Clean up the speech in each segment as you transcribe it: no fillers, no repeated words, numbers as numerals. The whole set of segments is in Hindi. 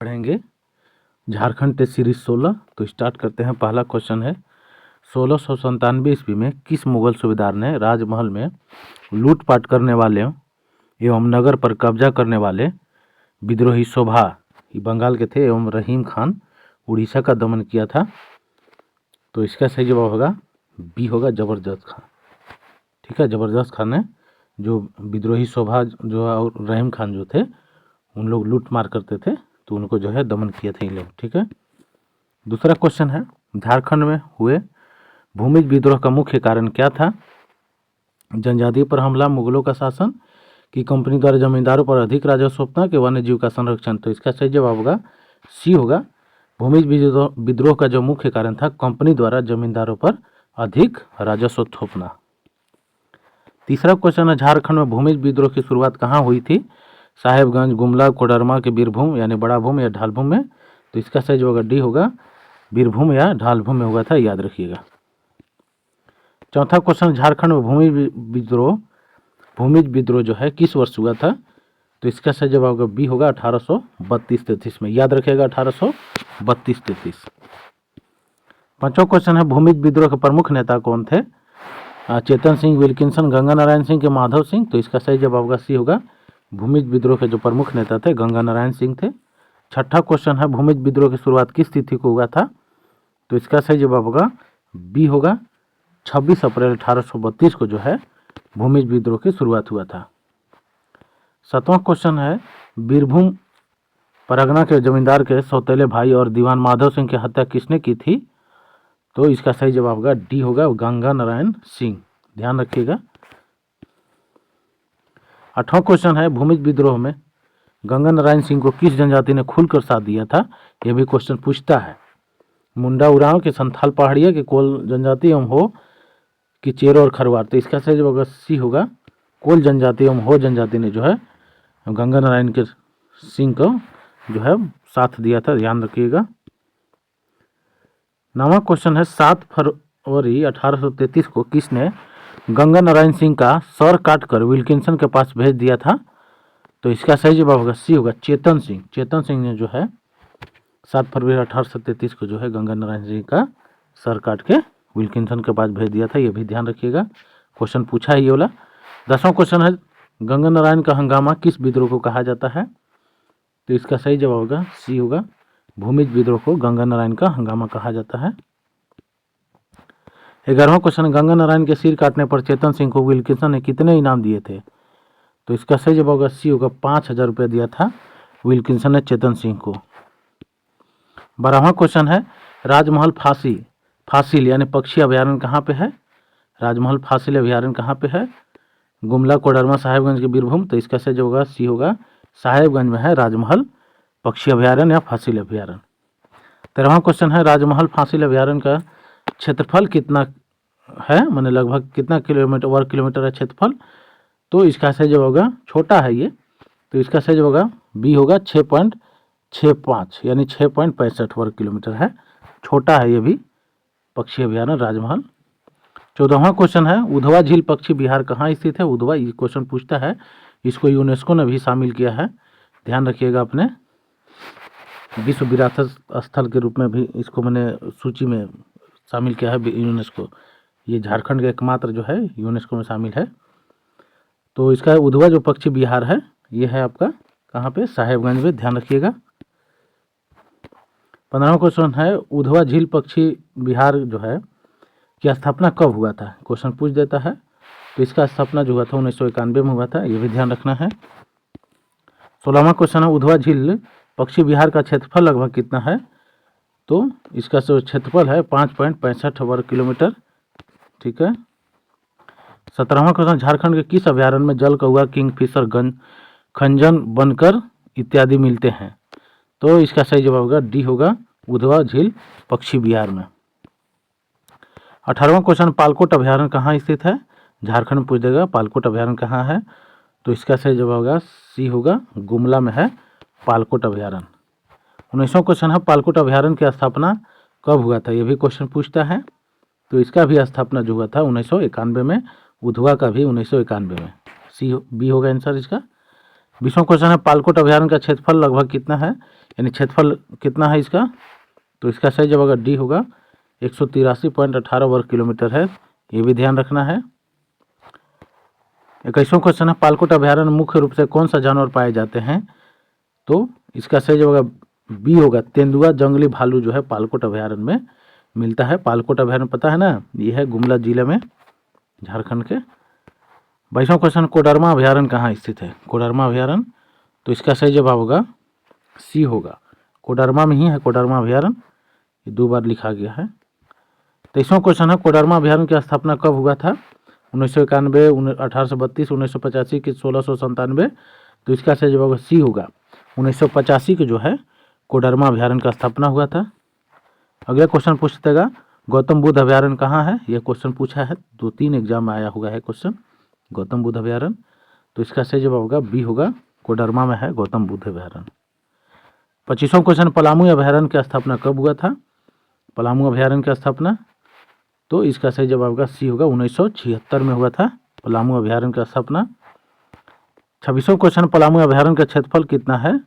पढ़ेंगे झारखंड टेस्ट सीरीज 16। तो स्टार्ट करते हैं। पहला क्वेश्चन है 1697 ईस्वी में किस मुगल सूबेदार ने राजमहल में लूटपाट करने वाले एवं नगर पर कब्जा करने वाले विद्रोही शोभा, ये बंगाल के थे, एवं रहीम खान उड़ीसा का दमन किया था? तो इसका सही जवाब होगा बी होगा जबरदस्त खान। ठीक है, जबरदस्त खान ने जो विद्रोही शोभा जो और रहीम खान जो थे उन लोग लूट मार करते थे, तो उनको जो है दमन किए थे इन लोग। ठीक है, दूसरा क्वेश्चन है झारखंड में हुए भूमिज विद्रोह का मुख्य कारण क्या था? जनजाति पर हमला, मुगलों का शासन, कि कंपनी द्वारा जमींदारों पर अधिक राजस्व अपना, कि वन्य जीव का संरक्षण? तो इसका सही जवाब होगा सी होगा भूमिज विद्रोह का जो मुख्य कारण था कंपनी द्वारा जमींदारों पर अधिक राजस्व थोपना। तीसरा क्वेश्चन है झारखंड में भूमिज विद्रोह की शुरुआत कहाँ हुई थी? साहेबगंज, गुमला, कोडरमा के बीरभूम यानी बड़ा भूम या ढालभूम में? तो इसका सही जो होगा डी होगा बीरभूम या ढालभूम में हुआ था, याद रखिएगा। चौथा क्वेश्चन झारखंड में भूमिज विद्रोह जो है किस वर्ष हुआ था? तो इसका सही जवाब होगा बी होगा 1832-33 में, याद रखिएगा 1832-33। पांचवा क्वेश्चन है भूमिज विद्रोह के प्रमुख नेता कौन थे? चेतन सिंह, विल्किंसन, गंगा नारायण सिंह के माधव सिंह? तो इसका सही जवाब होगा सी होगा भूमिज विद्रोह के जो प्रमुख नेता थे गंगा नारायण सिंह थे। छठा क्वेश्चन है भूमिज विद्रोह की शुरुआत किस तिथि को हुआ था? तो इसका सही जवाब होगा बी होगा 26 अप्रैल 1832 को जो है भूमिज विद्रोह की शुरुआत हुआ था। सातवां क्वेश्चन है बीरभूम परगना के जमींदार के सौतेले भाई और दीवान माधव सिंह की हत्या किसने की थी? तो इसका सही जवाब होगा डी होगा गंगा नारायण सिंह, ध्यान रखिएगा। आठवां क्वेश्चन है भूमिज विद्रोह में गंगा नारायण सिंह को किस जनजाति ने खुलकर साथ दिया था? यह भी क्वेश्चन पूछता है। मुंडा उरांव के संथाल पहाड़िया के कोल जनजाति एवं हो कि चेरो और खरवार? तो इसका सही जवाब सी होगा कोल जनजाति एवं हो जनजाति ने जो है गंगा नारायण के सिंह को जो है साथ दिया था, ध्यान रखिएगा। नवा क्वेश्चन है 7 फरवरी 1833 को किसने गंगा नारायण सिंह का सर काटकर विल्किंसन के पास भेज दिया था? तो इसका सही जवाब होगा सी होगा चेतन सिंह। चेतन सिंह ने जो है 7 फरवरी 1833 को जो है गंगा नारायण सिंह का सर काट के विल्किंसन के पास भेज दिया था, यह भी ध्यान रखिएगा, क्वेश्चन पूछा है ये वाला। 10वां क्वेश्चन है गंगा नारायण का हंगामा किस विद्रोह को कहा जाता है? तो इसका सही जवाब होगा सी होगा भूमिज विद्रोह को गंगा नारायण का हंगामा कहा जाता है। 11वां क्वेश्चन गंगा नारायण के सिर काटने पर चेतन सिंह को विल्किंसन ने कितने इनाम दिए थे? तो इसका सही जवाब होगा सी होगा 5000 रुपया दिया था विल्किंसन ने चेतन सिंह को। 12वां क्वेश्चन है राजमहल फासिल यानी पक्षी अभ्यारण्य कहाँ पे है? राजमहल फासिल अभ्यारण्य कहाँ पे है? गुमला, कोडरमा, साहेबगंज के बीरभूम? तो इसका सही जवाब होगा सी होगा साहेबगंज में है राजमहल पक्षी अभ्यारण्य या फासिल अभ्यारण्य। 13वां क्वेश्चन है राजमहल फासिल अभ्यारण्य का क्षेत्रफल कितना है, माने लगभग कितना वर्ग किलोमीटर है क्षेत्रफल? तो इसका सही जवाब होगा छोटा है ये, तो इसका सही जवाब होगा बी होगा 6.65 यानी 6.65 वर्ग किलोमीटर है, छोटा है ये भी पक्षी अभ्यारण्य राजमहल। 14वां क्वेश्चन है उधवा झील पक्षी विहार कहाँ स्थित है? उधवा, ये क्वेश्चन पूछता है, इसको यूनेस्को ने भी शामिल किया है, ध्यान रखिएगा, अपने विश्व विरासत स्थल के रूप में भी इसको मैंने सूची में शामिल किया है यूनेस्को। ये झारखंड का एकमात्र जो है यूनेस्को में शामिल है। तो इसका उधवा जो पक्षी विहार है ये है आपका कहाँ पे? साहेबगंज में, ध्यान रखिएगा। 15वां क्वेश्चन है उधवा झील पक्षी विहार जो है की स्थापना कब हुआ था? क्वेश्चन पूछ देता है। तो इसका स्थापना जो हुआ था 1991 में हुआ था, ये भी ध्यान रखना है। 16वां क्वेश्चन है उधवा झील पक्षी विहार का क्षेत्रफल लगभग कितना है? तो इसका जो क्षेत्रफल है 5.65 वर्ग किलोमीटर। ठीक है। 17वां क्वेश्चन झारखंड के किस अभ्यारण्य में जल कौआ, किंगफिशर, खंजन, बनकर इत्यादि मिलते हैं? तो इसका सही जवाब होगा डी होगा उधवा झील पक्षी विहार में। 18वां क्वेश्चन पालकोट अभ्यारण्य कहाँ स्थित है? झारखंड में पूछ देगा पालकोट अभ्यारण्य कहाँ है? तो इसका सही जवाब होगा सी होगा गुमला में है पालकोट अभ्यारण्य। 19वां क्वेश्चन है पालकोट अभ्यारण्य की स्थापना कब हुआ था? ये भी क्वेश्चन पूछता है। तो इसका भी स्थापना जो हुआ था 1991 में, उधवा का भी 1991 में, सी बी होगा आंसर इसका। 20वां क्वेश्चन है पालकोट अभ्यारण्य का क्षेत्रफल लगभग कितना है? यानी क्षेत्रफल कितना है इसका, तो इसका सही जवाब अगर डी होगा 183.18 वर्ग किलोमीटर है, ये भी ध्यान रखना है। 21वां क्वेश्चन है पालकोट अभ्यारण्य मुख्य रूप से कौन सा जानवर पाए जाते हैं, तो इसका सही जवाब बी होगा तेंदुआ जंगली भालू जो है पालकोट अभ्यारण्य में मिलता है। पालकोट अभ्यारण्य पता है ना, ये है गुमला जिले में, झारखंड के। 22वां क्वेश्चन कोडरमा अभ्यारण्य कहाँ स्थित है, कोडरमा अभ्यारण्य, तो इसका सही जवाब होगा सी होगा, कोडरमा में ही है कोडरमा अभ्यारण्य, ये 2 बार लिखा गया है। 23वां क्वेश्चन है कोडरमा अभ्यारण्य की स्थापना कब हुआ था, 1991, 1832, 1985 की 1697, तो इसका सही जवाब सी होगा 1985 के जो है कोडरमा अभ्यारण्य का स्थापना हुआ था। अगला क्वेश्चन पूछतेगा गौतम बुद्ध अभ्यारण्य कहाँ है, यह क्वेश्चन पूछा है 2-3 एग्जाम में आया हुआ है क्वेश्चन, गौतम बुद्ध अभ्यारण्य, तो इसका सही जवाब होगा बी होगा कोडरमा में है गौतम बुद्ध अभ्यारण्य। 25वां क्वेश्चन पलामू अभ्यारण्य की स्थापना कब हुआ था, पलामू अभ्यारण्य की स्थापना, तो इसका सही जवाब होगा सी होगा 1976 में हुआ था पलामू अभ्यारण्य की स्थापना। 26वां क्वेश्चन पलामू अभ्यारण्य का क्षेत्रफल कितना है,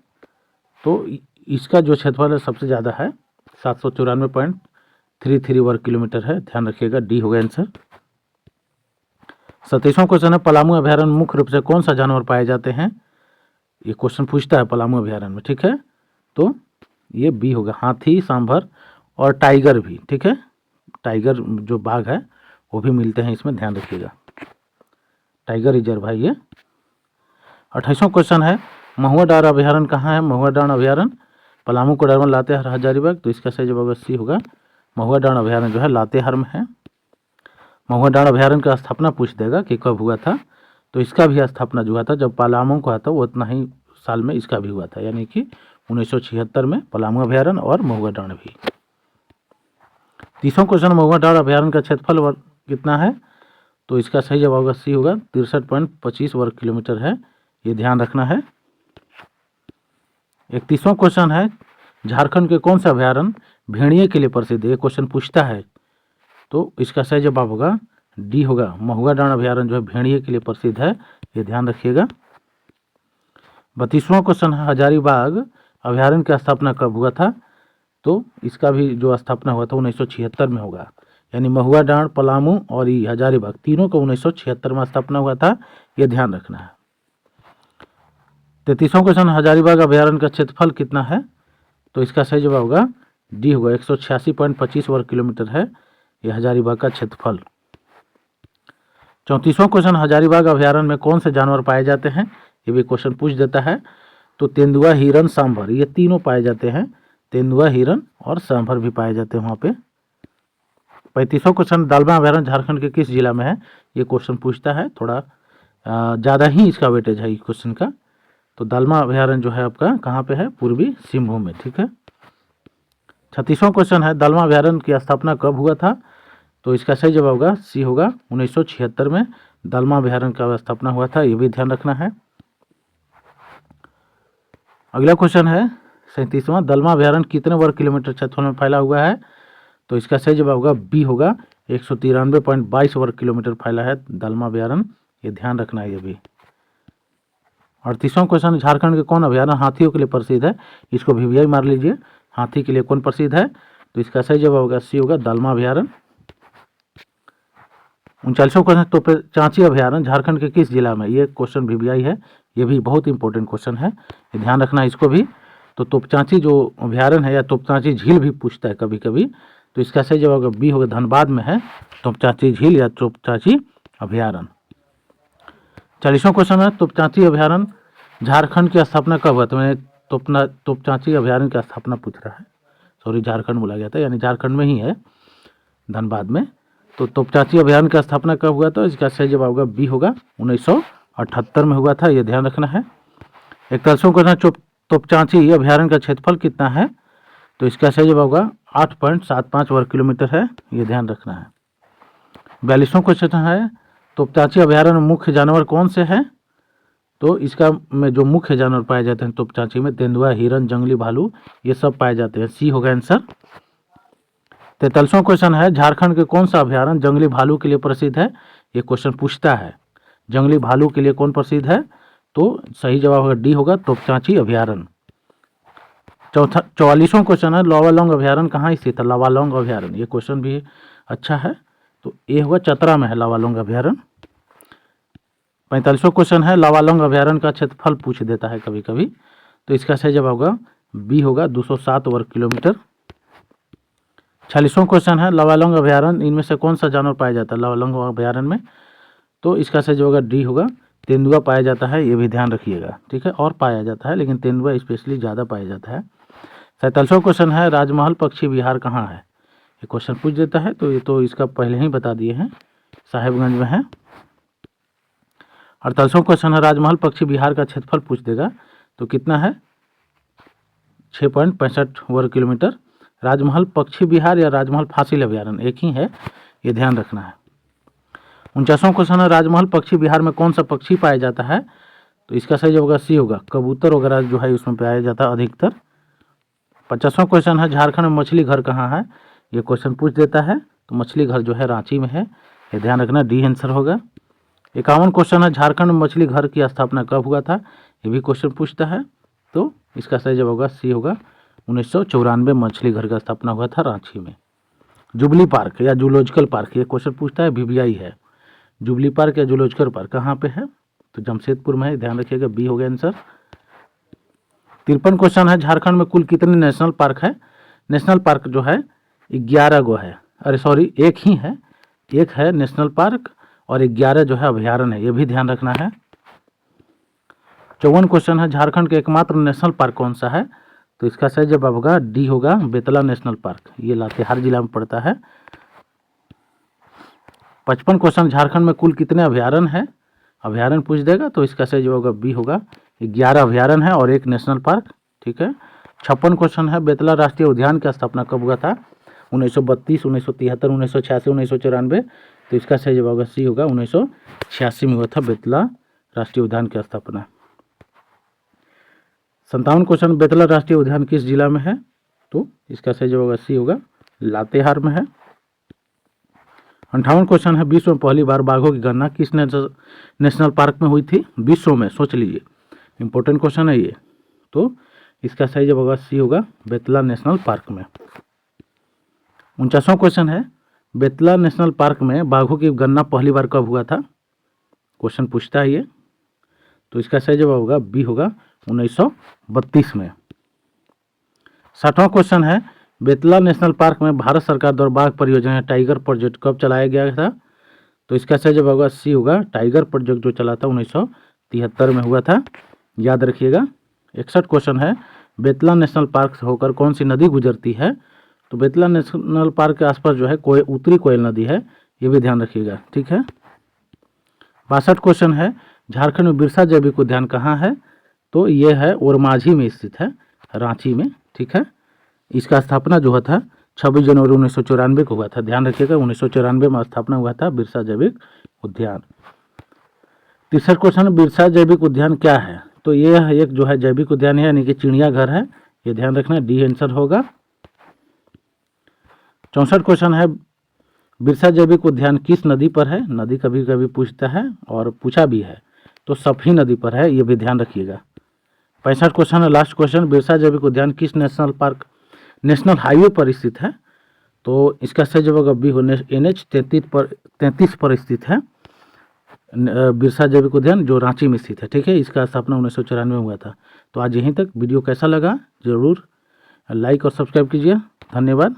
तो इसका जो क्षेत्रफल है सबसे ज़्यादा है 794.33 वर्ग किलोमीटर है, ध्यान रखिएगा डी होगा आंसर। 27वां क्वेश्चन है पलामू अभ्यारण्य मुख्य रूप से कौन सा जानवर पाए जाते हैं, ये क्वेश्चन पूछता है पलामू अभ्यारण्य में, ठीक है, तो ये बी होगा हाथी, सांभर और टाइगर भी, ठीक है, टाइगर जो बाघ है वो भी मिलते हैं इसमें, ध्यान रखिएगा टाइगर रिजर्व है ये। 28वां क्वेश्चन है महुआ डांड़ अभ्यारण्य कहाँ है, महुआ डांड़ अभ्यारण्य पलामू कोडरमा लातेहार हजारीबाग, तो इसका सही जवाब सी होगा महुआ डांड़ अभ्यारण्य जो है लातेहार में है। महुआ डांड़ अभ्यारण्य का स्थापना पूछ देगा कि कब हुआ था, तो इसका भी स्थापना जो हुआ था जब पलामू को था वो उतना ही साल में इसका भी हुआ था, यानी कि 1976 में पलामू अभ्यारण्य और महुआ डांड़ भी। 30वां क्वेश्चन महुआ डांड़ अभ्यारण्य का क्षेत्रफल कितना है, तो इसका सही जवाब होगा सी होगा 63.25 वर्ग किलोमीटर है, ये ध्यान रखना है। 31वां क्वेश्चन है झारखंड के कौन सा अभ्यारण्य भेड़िए के लिए प्रसिद्ध है, ये क्वेश्चन पूछता है, तो इसका सही जवाब होगा डी होगा महुआ डांड़ अभ्यारण्य जो है भेड़िए के लिए प्रसिद्ध है, ये ध्यान रखिएगा। 32वां क्वेश्चन है हजारीबाग अभ्यारण्य की स्थापना कब हुआ था, तो इसका भी जो स्थापना हुआ था 1976 में होगा, यानी महुआ डांड़ पलामू और ये हजारीबाग तीनों का 1976 में स्थापना हुआ था, ये ध्यान रखना है। 33वां क्वेश्चन हजारीबाग अभ्यारण्य का क्षेत्रफल कितना है, तो इसका सही जवाब होगा डी होगा 186.25 वर्ग किलोमीटर है, यह हजारीबाग का क्षेत्रफल। 34वां क्वेश्चन हजारीबाग अभ्यारण्य में कौन से जानवर पाए जाते हैं, ये भी क्वेश्चन पूछ देता है, तो तेंदुआ, हिरन, सांभर ये तीनों पाए जाते हैं, तेंदुआ, हिरन और सांभर भी पाए जाते हैं वहाँ पे। 35वां क्वेश्चन दालमा अभ्यारण्य झारखंड के किस जिला में है, ये क्वेश्चन पूछता है, थोड़ा ज़्यादा ही इसका वेटेज है इस क्वेश्चन का, तो दालमा अभ्यारण्य जो है आपका कहाँ पे है, पूर्वी सिंहभूम में, ठीक है। 36वां क्वेश्चन है दालमा अभ्यारण्य की स्थापना कब हुआ था, तो इसका सही जवाब होगा सी होगा 1976 में दालमा अभ्यारण्य का स्थापना हुआ था, ये भी ध्यान रखना है। अगला क्वेश्चन है 37वां दालमा अभ्यारण्य कितने वर्ग किलोमीटर क्षेत्रफल में फैला हुआ है, तो इसका सही जवाब होगा बी होगा 193.22 वर्ग किलोमीटर फैला है दालमा अभ्यारण्य, ये ध्यान रखना है ये भी। 38वां क्वेश्चन झारखंड के कौन अभ्यारण्य हाथियों के लिए प्रसिद्ध है, इसको भी मार लीजिए, हाथी के लिए कौन प्रसिद्ध है, तो इसका सही जवाब होगा सी होगा दालमा अभ्यारण्य। 39वां क्वेश्चन तोपचांची अभ्यारण्य झारखंड के किस जिला में, ये क्वेश्चन भी है, ये भी बहुत इंपॉर्टेंट क्वेश्चन है, ये ध्यान रखना है इसको भी। तो तोपचांची जो अभ्यारण्य है या तोपचांची झील भी पूछता है कभी कभी, तो इसका सही जवाब बी होगा धनबाद में है तोपचांची झील या तोपचांची अभ्यारण्य। 40वां क्वेश्चन है तोपचांची अभ्यारण्य झारखंड की स्थापना कब हुआ, तो मैंने तोपचांची अभ्यारण्य की स्थापना पूछ रहा है, सॉरी झारखंड बोला गया था, यानी झारखंड में ही है धनबाद में। तो तोपचांची अभ्यारण्य की स्थापना कब हुआ था, इसका सही जवाब होगा बी होगा 1978 में हुआ था, ये ध्यान रखना है। 41वां क्वेश्चन तोपचांची अभ्यारण्य का क्षेत्रफल कितना है, तो इसका सही जवाब होगा 8.75 वर्ग किलोमीटर है, ये ध्यान रखना है। 42वां क्वेश्चन है तोपचांची अभ्यारण्य में मुख्य जानवर कौन से हैं, तो इसका में जो मुख्य जानवर पाए जाते हैं तोपचांची में तेंदुआ, हिरन, जंगली भालू ये सब पाए जाते हैं, सी होगा आंसर। 43वां क्वेश्चन है झारखंड के कौन सा अभ्यारण्य जंगली भालू के लिए प्रसिद्ध है, ये क्वेश्चन पूछता है जंगली भालू के लिए कौन प्रसिद्ध है, तो सही जवाब होगा डी होगा तोपचांची अभ्यारण्य। चौथा 44वां क्वेश्चन है, लावालौंग अभ्यारण्य कहाँ स्थित है? लावालौंग अभ्यारण्य, ये क्वेश्चन भी अच्छा है। तो ये होगा चतरा में है लावालौंग अभ्यारण्य। 45वां क्वेश्चन है, लावालौंग अभ्यारण्य का क्षेत्रफल पूछ देता है कभी कभी, तो इसका सही जवाब होगा बी होगा 207 वर्ग किलोमीटर। 46वां क्वेश्चन है, लावालौंग अभ्यारण्य इनमें से कौन सा जानवर पाया जाता है लावालौंग अभ्यारण्य में? तो इसका सही जवाब होगा डी होगा, तेंदुआ पाया जाता है, ये भी ध्यान रखिएगा, ठीक है। और पाया जाता है लेकिन तेंदुआ स्पेशली ज़्यादा पाया जाता है। 47वां क्वेश्चन है, राजमहल पक्षी विहार कहाँ है? ये क्वेश्चन पूछ देता है, तो ये तो इसका पहले ही बता दिए हैं, साहेबगंज में है। 48वां क्वेश्चन है, राजमहल पक्षी विहार का क्षेत्रफल पूछ देगा, तो कितना है? 6.65 वर्ग किलोमीटर। राजमहल पक्षी विहार या राजमहल फासिल अभ्यारण्य एक ही है, ये ध्यान रखना है। 49वां क्वेश्चन है, राजमहल पक्षी विहार में कौन सा पक्षी पाया जाता है? तो इसका सही जवाब होगा सी होगा, कबूतर वगैरह जो है उसमें पाया जाता है अधिकतर। 50वां क्वेश्चन है, झारखंड में मछली घर कहाँ है? ये क्वेश्चन पूछ देता है, तो मछली घर जो है रांची में है, ये ध्यान रखना, डी आंसर होगा। 51वां क्वेश्चन है, झारखंड में मछली घर की स्थापना कब हुआ था? ये भी क्वेश्चन पूछता है, तो इसका सही जवाब होगा सी होगा, 1994 मछली घर का स्थापना हुआ था रांची में। जुबली पार्क या जूलॉजिकल पार्क, ये क्वेश्चन पूछता है, VVI है। जुबली पार्क या जूलॉजिकल पार्क कहाँ पे है? तो जमशेदपुर में है, ध्यान रखिएगा, बी हो गया आंसर। 53 क्वेश्चन है, झारखंड में कुल कितने नेशनल पार्क है? नेशनल पार्क जो है 11 गो है, अरे सॉरी एक ही है, एक है नेशनल पार्क और 11 जो है अभ्यारण्य है, ये भी ध्यान रखना है। 54 क्वेश्चन है, झारखंड के एकमात्र नेशनल पार्क कौन सा है? तो इसका सही जवाब होगा डी होगा, बेतला नेशनल पार्क, ये लातेहार जिला में पड़ता है। 55 क्वेश्चन, झारखंड में कुल कितने अभ्यारण्य है? अभ्यारण्य पूछ देगा, तो इसका सही जवाब होगा बी होगा, 11 अभ्यारण्य है और एक नेशनल पार्क, ठीक है। 56 क्वेश्चन है, बेतला राष्ट्रीय उद्यान की स्थापना कब हुआ था? 1932, 1973, 1986, 1994, तो इसका सही जवाब होगा सी होगा, 1986 में हुआ था बेतला राष्ट्रीय उद्यान की स्थापना। 57 क्वेश्चन, बेतला राष्ट्रीय उद्यान किस जिला में है? तो इसका सही जवाब होगा सी होगा, लातेहार में है। 58 क्वेश्चन है, विश्व में पहली बार बाघों की गणना किस नेशनल पार्क में हुई थी? विश्व में, सोच लीजिए, इंपॉर्टेंट क्वेश्चन है ये, तो इसका सही जवाब होगा सी होगा, बेतला नेशनल पार्क में। 49वां क्वेश्चन है, बेतला नेशनल पार्क में बाघों की गणना पहली बार कब हुआ था? क्वेश्चन पूछता है ये, तो इसका सही जवाब होगा बी होगा, 1932 में। 60वां क्वेश्चन है, बेतला नेशनल पार्क में भारत सरकार द्वारा बाघ परियोजना टाइगर प्रोजेक्ट कब चलाया गया था? तो इसका सही जवाब होगा सी होगा, टाइगर प्रोजेक्ट जो चला था 1973 में हुआ था, याद रखिएगा। 61 क्वेश्चन है, बेतला नेशनल पार्क से होकर कौन सी नदी गुजरती है? तो बेतला नेशनल पार्क के आसपास जो है उत्तरी कोयल नदी है, ये भी ध्यान रखिएगा, ठीक है। 62 क्वेश्चन है, झारखंड में बिरसा जैविक उद्यान कहाँ है? तो ये है ओरमांझी में स्थित है, रांची में, ठीक है। इसका स्थापना जो हुआ था 26 जनवरी 1994 को हुआ था, ध्यान रखिएगा, 1994 में स्थापना हुआ था बिरसा जैविक उद्यान। 63 क्वेश्चन, बिरसा जैविक उद्यान क्या है? तो ये एक जो है जैविक उद्यान है, यानी कि चिड़ियाघर है, ये ध्यान रखना, डी आंसर होगा। 64 क्वेश्चन है, बिरसा जैविक उद्यान किस नदी पर है? नदी कभी कभी पूछता है और पूछा भी है, तो सफी नदी पर है, ये भी ध्यान रखिएगा। 65 क्वेश्चन है, लास्ट क्वेश्चन, बिरसा जैविक उद्यान किस नेशनल हाईवे पर स्थित है? तो इसका सही जवाब बी हो, NH 33 पर स्थित है बिरसा जैविक उद्यान, जो रांची में स्थित है, ठीक है। इसका स्थापना 1994 में हुआ था। तो आज यहीं तक, वीडियो कैसा लगा जरूर लाइक और सब्सक्राइब कीजिए, धन्यवाद।